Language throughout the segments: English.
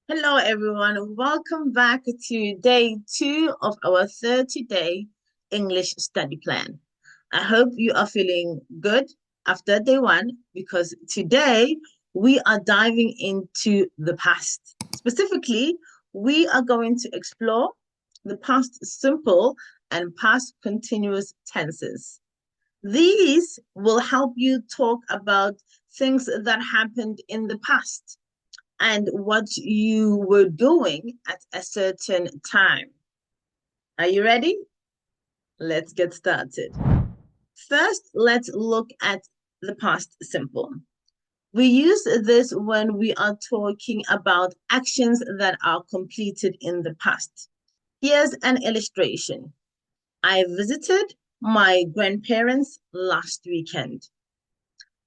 Hello, everyone. Welcome back to day 2 of our 30-day English study plan. I hope you are feeling good after day 1 because today we are diving into the past. Specifically, we are going to explore the past simple and past continuous tenses. These will help you talk about things that happened in the past and what you were doing at a certain time. Are you ready? Let's get started. First, let's look at the past simple. We use this when we are talking about actions that are completed in the past. Here's an illustration. I visited my grandparents last weekend.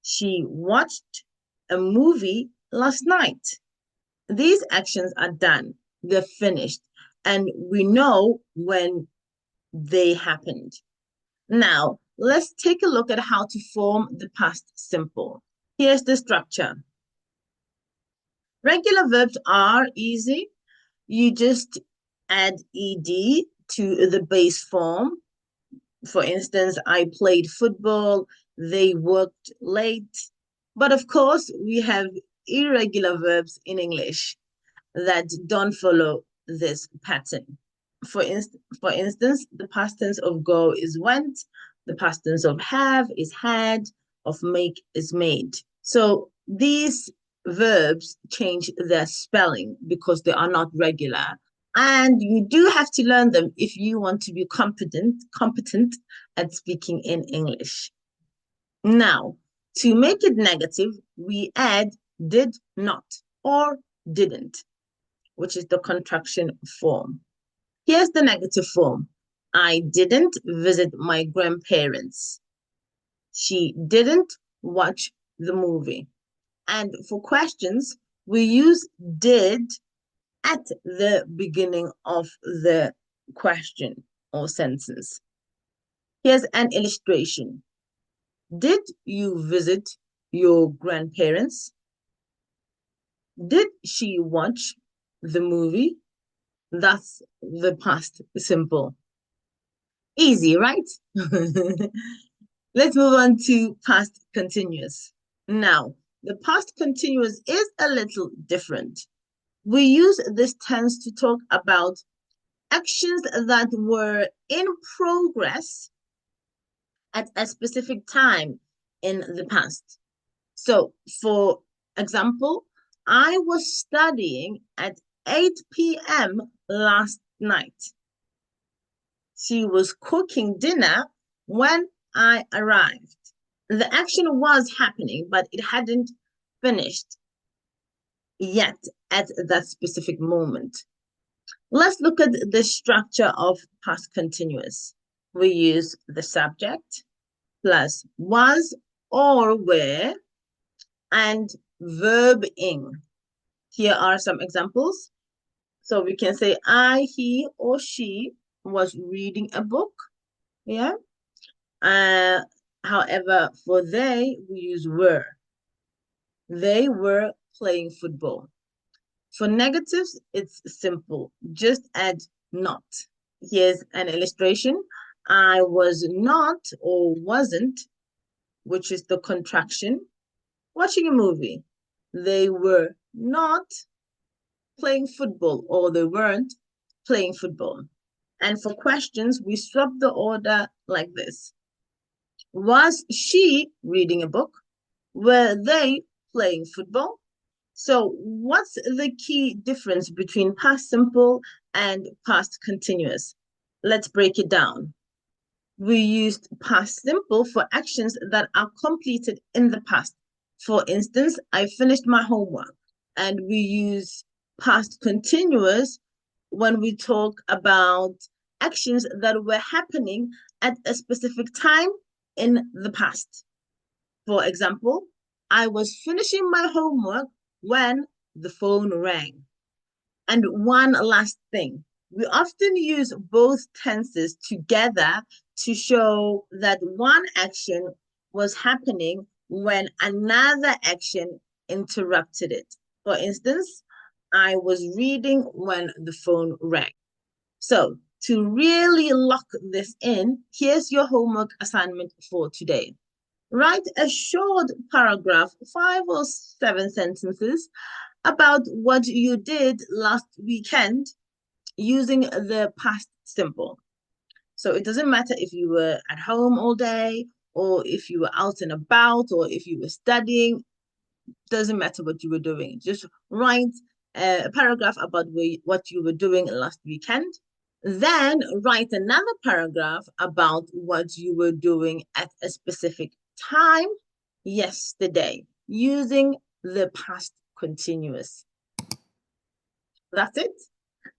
She watched a movie last night. These actions are done, they're finished, and we know when they happened. Now, let's take a look at how to form the past simple. Here's the structure. Regular verbs are easy. You just add ed to the base form. For instance, I played football, they worked late. But of course, we have irregular verbs in English that don't follow this pattern. For instance, the past tense of go is went, the past tense of have is had, of make is made. So these verbs change their spelling because they are not regular. And you do have to learn them if you want to be competent at speaking in English. Now, to make it negative, we add did not or didn't, which is the contraction form. Here's the negative form. I didn't visit my grandparents. She didn't watch the movie. And for questions, we use did at the beginning of the question or sentence. Here's an illustration. Did you visit your grandparents? Did she watch the movie? That's the past simple. Easy, right? Let's move on to past continuous. Now, the past continuous is a little different. We use this tense to talk about actions that were in progress at a specific time in the past. So, for example, I was studying at 8 p.m. last night. She was cooking dinner when I arrived. The action was happening, but it hadn't finished yet at that specific moment. Let's look at the structure of past continuous. We use the subject plus was or were and verb ing. Here are some examples. So we can say I, he, or she was reading a book. Yeah. However, for they, we use were. They were playing football. For negatives, it's simple. Just add not. Here's an illustration. I was not or wasn't, which is the contraction, watching a movie. They were not playing football or they weren't playing football. And for questions, we swap the order like this. Was she reading a book? Were they playing football? So what's the key difference between past simple and past continuous? Let's break it down. We used past simple for actions that are completed in the past. For instance, I finished my homework. And we use past continuous when we talk about actions that were happening at a specific time in the past. For example, I was finishing my homework when the phone rang. And one last thing, we often use both tenses together to show that one action was happening when another action interrupted it. For instance, I was reading when the phone rang. So, to really lock this in, here's your homework assignment for today. Write a short paragraph, 5 or 7 sentences, about what you did last weekend using the past simple. So it doesn't matter if you were at home all day, or if you were out and about, or if you were studying, doesn't matter what you were doing. Just write a paragraph about what you were doing last weekend. Then write another paragraph about what you were doing at a specific time yesterday using the past continuous. That's it.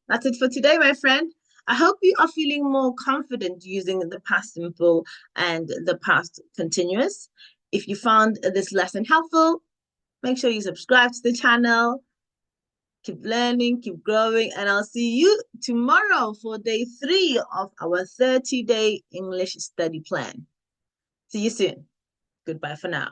That's it for today, my friend. I hope you are feeling more confident using the past simple and the past continuous. If you found this lesson helpful, make sure you subscribe to the channel. Keep learning, keep growing, and I'll see you tomorrow for day 3 of our 30-day English study plan. See you soon. Goodbye for now.